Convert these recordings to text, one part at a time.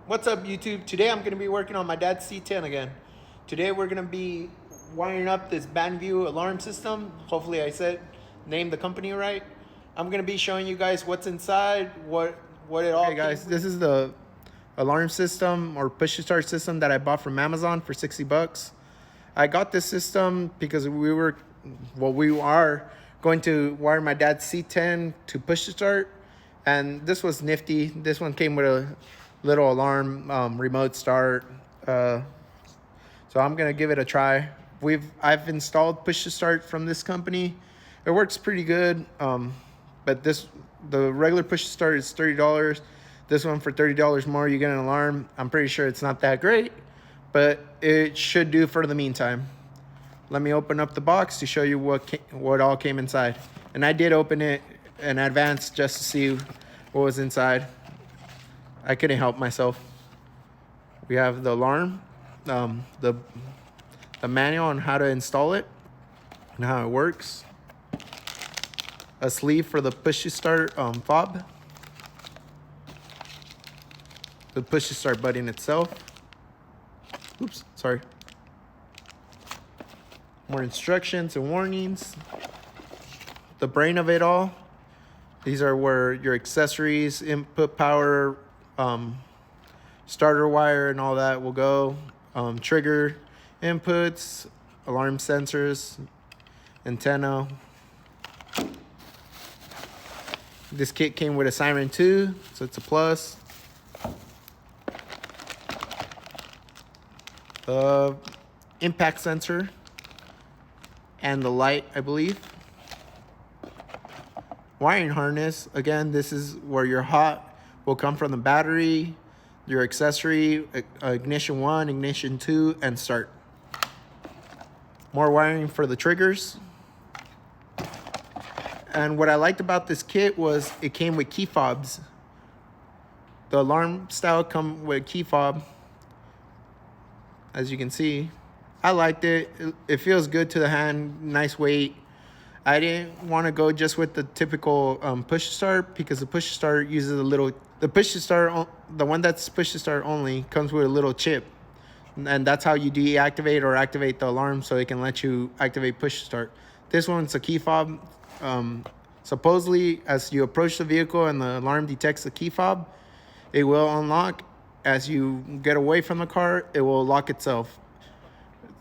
What's up, YouTube? Today I'm going to be working on my dad's C10 again. Today we're going to be wiring up this Banvie alarm system. Hopefully I named the company right. I'm going to be showing you guys what's inside, what it all. Okay, guys, this is the alarm system or push to start system that I bought from Amazon for 60 bucks. I got this system because we are going to wire my dad's C10 to push to start, and this was nifty. This one came with a little alarm, remote start. So I'm gonna give it a try. I've installed push to start from this company. It works pretty good. But the regular push to start is $30. This one for $30 more, you get an alarm. I'm pretty sure it's not that great, but it should do for the meantime. Let me open up the box to show you what all came inside. And I did open it in advance just to see what was inside. I couldn't help myself. We have the alarm, the manual on how to install it and how it works. A sleeve for the push to start fob. The push to start button itself. Oops, sorry. More instructions and warnings. The brain of it all. These are where your accessories, input power, starter wire and all that will go. Trigger inputs, alarm sensors, antenna. This kit came with a siren too, so it's a plus. Impact sensor and the light, I believe. Wiring harness, again, this is where your hot will come from the battery, your accessory, ignition 1, ignition 2, and start. More wiring for the triggers. And what I liked about this kit was it came with key fobs. The alarm style come with key fob. As you can see, I liked it. It feels good to the hand, nice weight. I didn't want to go just with the typical push to start because the push to start uses the one that's push to start only comes with a little chip, and that's how you deactivate or activate the alarm so it can let you activate push to start. This one's a key fob. Supposedly, as you approach the vehicle and the alarm detects the key fob, it will unlock. As you get away from the car, it will lock itself.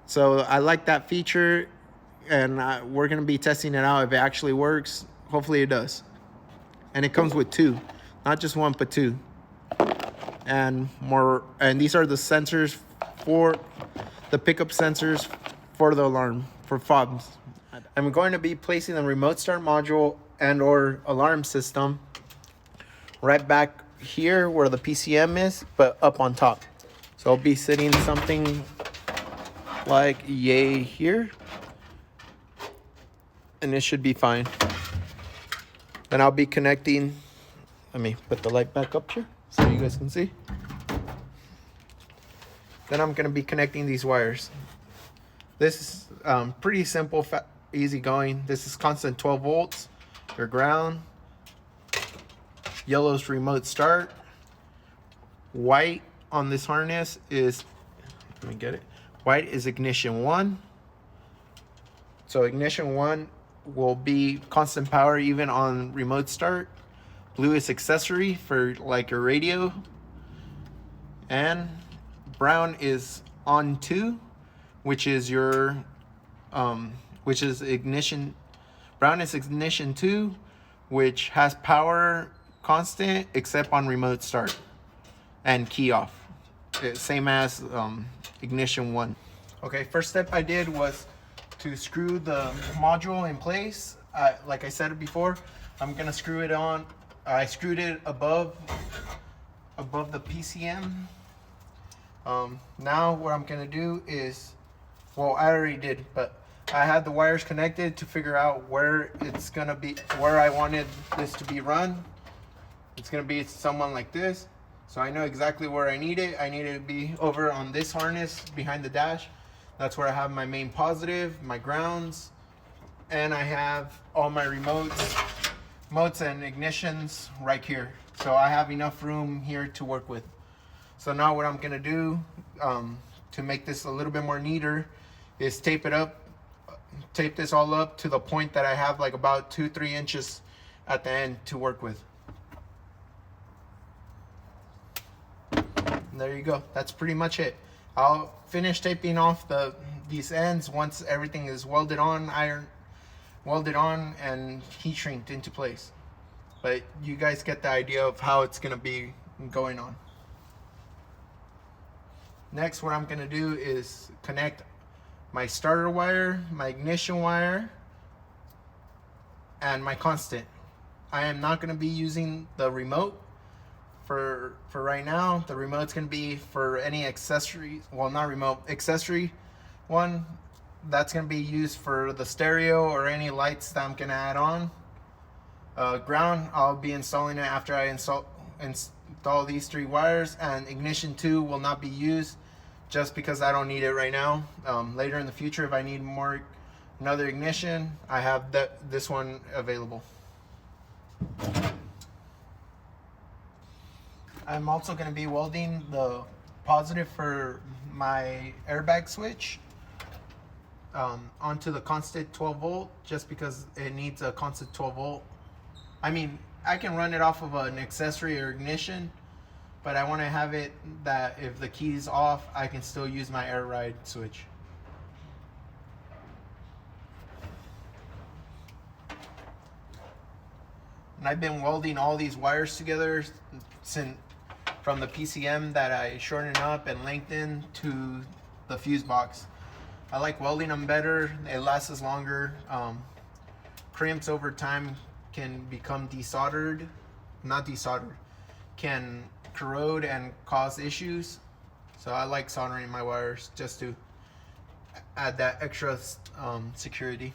So I like that feature, and we're going to be testing it out if it actually works. Hopefully it does. And it comes with 2, not just 1, but 2. And these are the sensors for the pickup sensors for the alarm, for fobs. I'm going to be placing the remote start module and or alarm system right back here where the PCM is, but up on top. So I'll be sitting something like yay here, and it should be fine. Then I'll be connecting. Let me put the light back up here so you guys can see. Then I'm going to be connecting these wires. This is pretty simple, easy going. This is constant 12 volts for ground. Yellow's remote start. White on this harness is, let me get it. White is ignition 1. So ignition 1 will be constant power even on remote start. Blue is accessory for like your radio. And brown is on 2, which is your which is ignition. Brown is ignition 2, which has power constant except on remote start and key off, same as ignition 1. Okay, first step I did was to screw the module in place. Like I said before, I'm gonna screw it on. I screwed it above the PCM. Now what I'm gonna do is, well, I already did, but I had the wires connected to figure out where it's gonna be, where I wanted this to be run. It's gonna be someone like this. So I know exactly where I need it. I need it to be over on this harness behind the dash. That's where I have my main positive, my grounds, and I have all my remotes and ignitions right here. So I have enough room here to work with. So now what I'm gonna do to make this a little bit more neater is tape this all up to the point that I have like about 2-3 inches at the end to work with. And there you go. That's pretty much it. I'll finish taping off these ends once everything is welded on and heat shrinked into place. But you guys get the idea of how it's gonna be going on. Next, what I'm gonna do is connect my starter wire, my ignition wire, and my constant. I am not gonna be using the remote for right now. The remote's gonna be for any accessory, well, not remote, accessory one. That's gonna be used for the stereo or any lights that I'm gonna add on. Ground, I'll be installing it after I install these 3 wires, and ignition 2 will not be used just because I don't need it right now. Later in the future, if I need another ignition, I have this one available. I'm also going to be welding the positive for my airbag switch onto the constant 12 volt, just because it needs a constant 12 volt. I mean, I can run it off of an accessory or ignition, but I want to have it that if the key's off, I can still use my air ride switch. And I've been welding all these wires together from the PCM that I shortened up and lengthened to the fuse box. I like welding them better. It lasts longer. Crimps over time can become can corrode and cause issues. So I like soldering my wires just to add that extra security.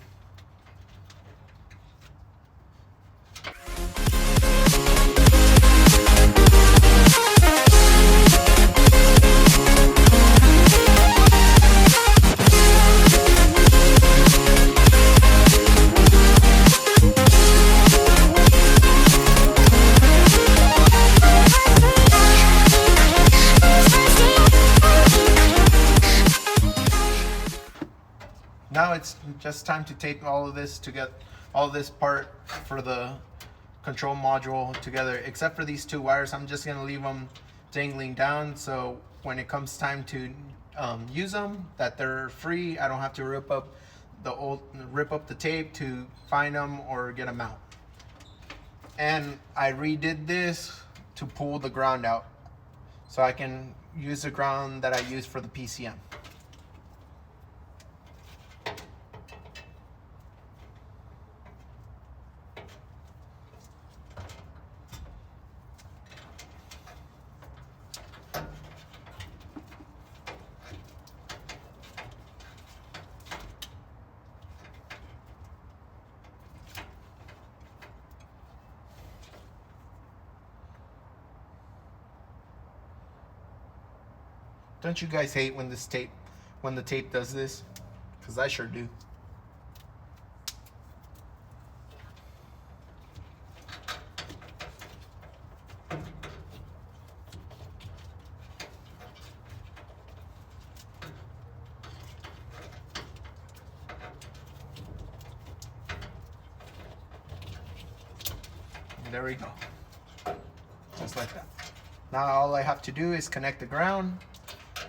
Now it's just time to tape all of this together, all this part for the control module together, except for these 2 wires. I'm just going to leave them dangling down, so when it comes time to use them, that they're free. I don't have to rip up the tape to find them or get them out. And I redid this to pull the ground out, so I can use the ground that I use for the PCM. Don't you guys hate when the tape does this? Because I sure do. And there we go. Just like that. Now all I have to do is connect the ground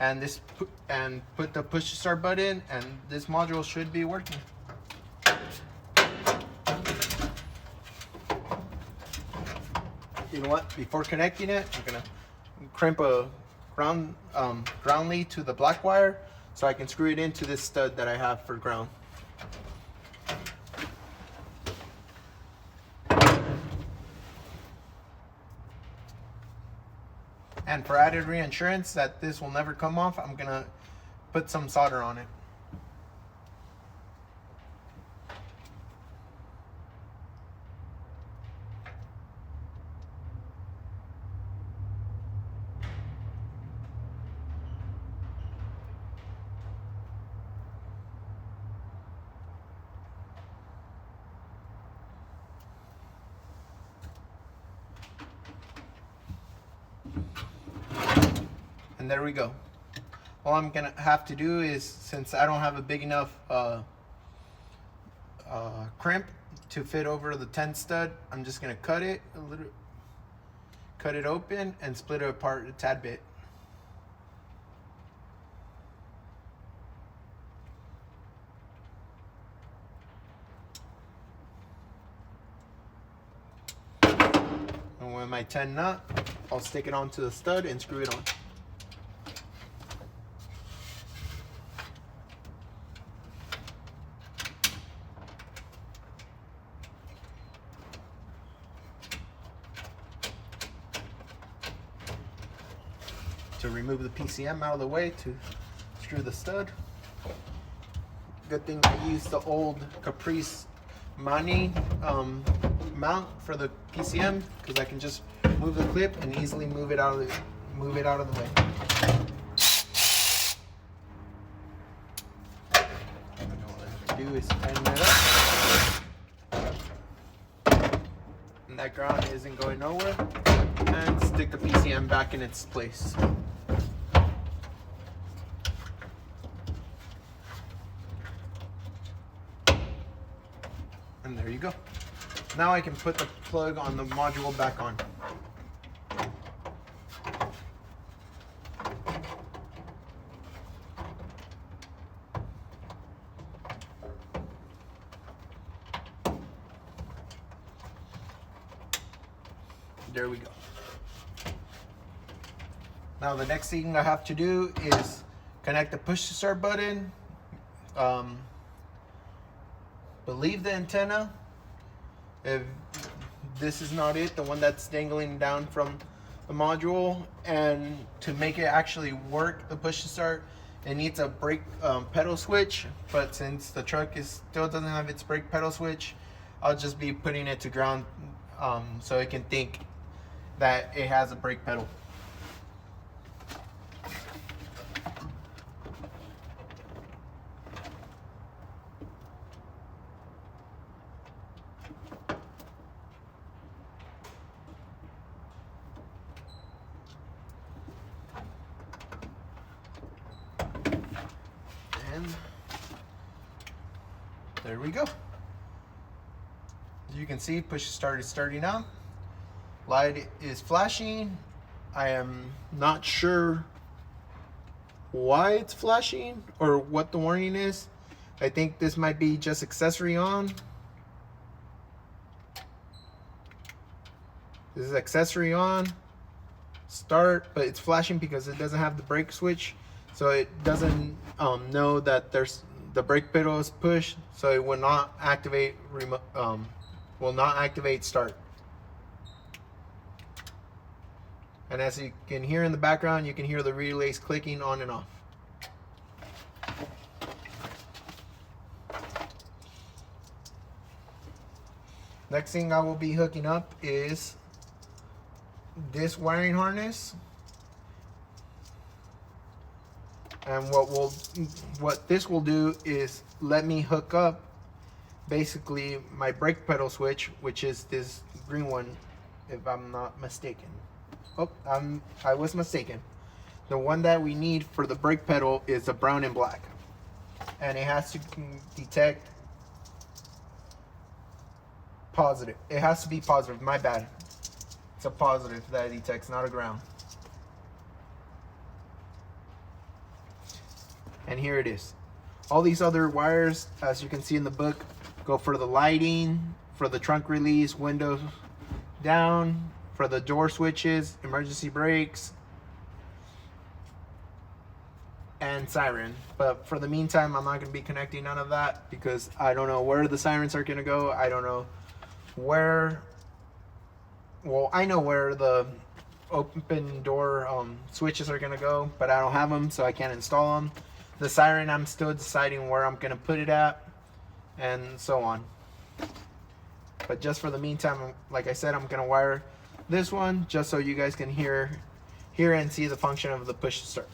and put the push to start button, and this module should be working. You know what? Before connecting it, I'm gonna crimp a ground lead to the black wire so I can screw it into this stud that I have for ground. And for added reassurance that this will never come off, I'm gonna put some solder on it. And there we go. All I'm gonna have to do is, since I don't have a big enough crimp to fit over the 10 stud, I'm just gonna cut it open and split it apart a tad bit. And with my 10 nut, I'll stick it onto the stud and screw it on. To remove the PCM out of the way to screw the stud. Good thing I used the old Caprice Mani mount for the PCM, because I can just move the clip and easily move it out of the way. And all I do is tighten it up, and that ground isn't going nowhere, and stick the PCM back in its place. And there you go. Now I can put the plug on the module back on. There we go. Now the next thing I have to do is connect the push to start button. Believe the antenna. If this is not it, the one that's dangling down from the module, and to make it actually work, the push to start, it needs a brake pedal switch. But since the truck still doesn't have its brake pedal switch, I'll just be putting it to ground so it can think that it has a brake pedal. And there we go. As you can see, push start is starting now. Light is flashing. I am not sure why it's flashing or what the warning is. I think this might be just accessory on. This is accessory on, start, but it's flashing because it doesn't have the brake switch. So it doesn't know that there's the brake pedal is pushed, so it will not activate start. And as you can hear in the background, you can hear the relays clicking on and off. Next thing I will be hooking up is this wiring harness. And what this will do is let me hook up basically my brake pedal switch, which is this green one, if I'm not mistaken. Oh, I was mistaken. The one that we need for the brake pedal is the brown and black, and it has to detect positive. It has to be positive. My bad. It's a positive that it detects, not a ground. And here it is. All these other wires, as you can see in the book, go for the lighting, for the trunk release, windows down, for the door switches, emergency brakes, and siren. But for the meantime, I'm not going to be connecting none of that because I don't know where the sirens are going to go. I don't know where, well, I know where the open door switches are going to go, but I don't have them, so I can't install them. The siren, I'm still deciding where I'm going to put it at, and so on. But just for the meantime, like I said, I'm going to wire this one just so you guys can hear and see the function of the push to start.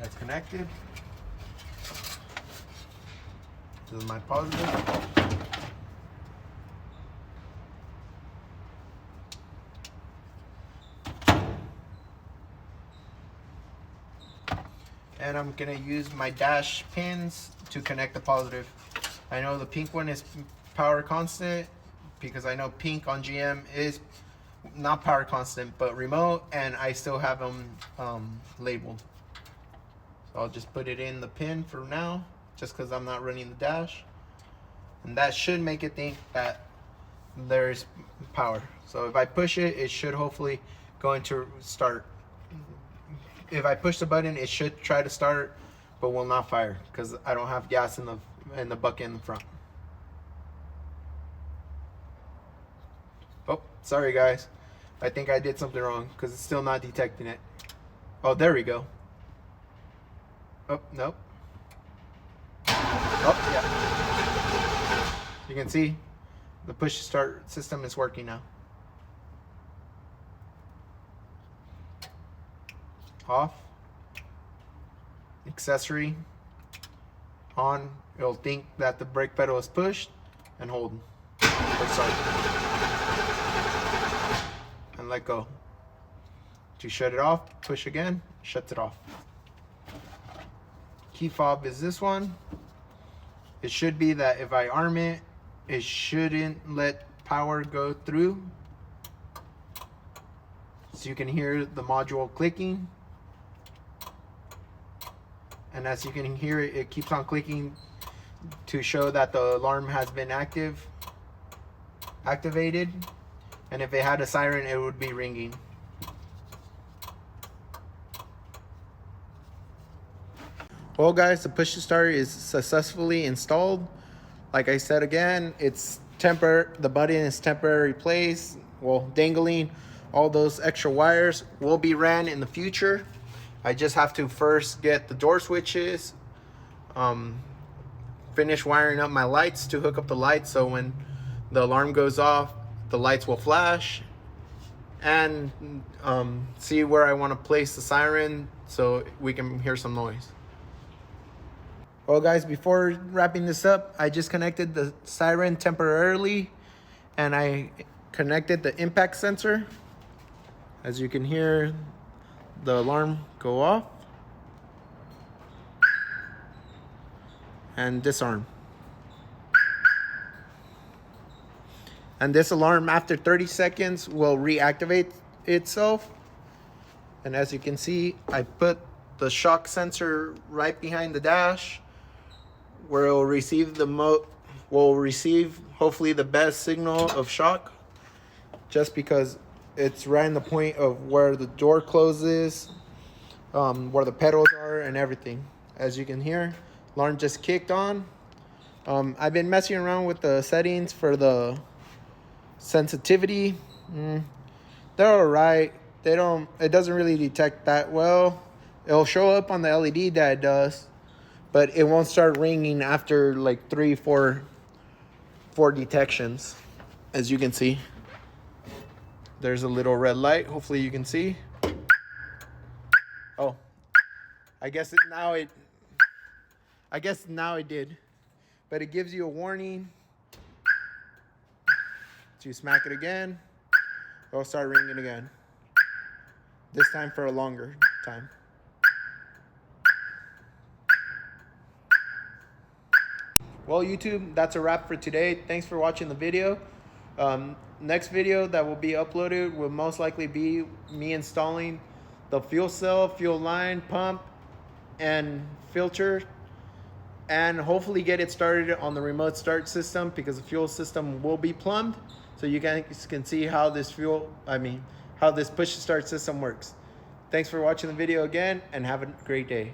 That's connected. to my positive. And I'm gonna use my dash pins to connect the positive. I know the pink one is power constant because I know pink on GM is not power constant but remote, and I still have them labeled. So I'll just put it in the pin for now, just because I'm not running the dash. And that should make it think that there's power. So if I push it, it should hopefully go into start. If I push the button, it should try to start, but will not fire because I don't have gas in the bucket in the front. Oh, sorry guys. I think I did something wrong because it's still not detecting it. Oh, there we go. Oh, nope. Oh, yeah. You can see the push start system is working now. Off. Accessory. On. It'll think that the brake pedal is pushed and hold. Or sorry. And let go. To shut it off, push again, shuts it off. Key fob is this one. It should be that if I arm it, it shouldn't let power go through. So you can hear the module clicking. And as you can hear it, it keeps on clicking to show that the alarm has been activated. And if it had a siren, it would be ringing. Well guys, the push to start is successfully installed. Like I said again, it's the button is temporary placed, well, dangling. All those extra wires will be ran in the future. I just have to first get the door switches, finish wiring up my lights to hook up the lights so when the alarm goes off, the lights will flash, and see where I want to place the siren so we can hear some noise. Well guys, before wrapping this up, I just connected the siren temporarily and I connected the impact sensor. As you can hear the alarm go off and disarm. And this alarm after 30 seconds will reactivate itself. And as you can see, I put the shock sensor right behind the dash where it will receive hopefully the best signal of shock, just because it's right in the point of where the door closes, where the pedals are and everything. As you can hear, alarm just kicked on. I've been messing around with the settings for the sensitivity. They're all right. It doesn't really detect that well. It'll show up on the LED that it does, but it won't start ringing after like 4 detections. As you can see, there's a little red light. Hopefully you can see. Oh, I guess now it did, but it gives you a warning. So you smack it again, it'll start ringing again. This time for a longer time. Well, YouTube, that's a wrap for today. Thanks for watching the video. Next video that will be uploaded will most likely be me installing the fuel cell, fuel line, pump, and filter, and hopefully get it started on the remote start system because the fuel system will be plumbed. So you guys can see how this push to start system works. Thanks for watching the video again, and have a great day.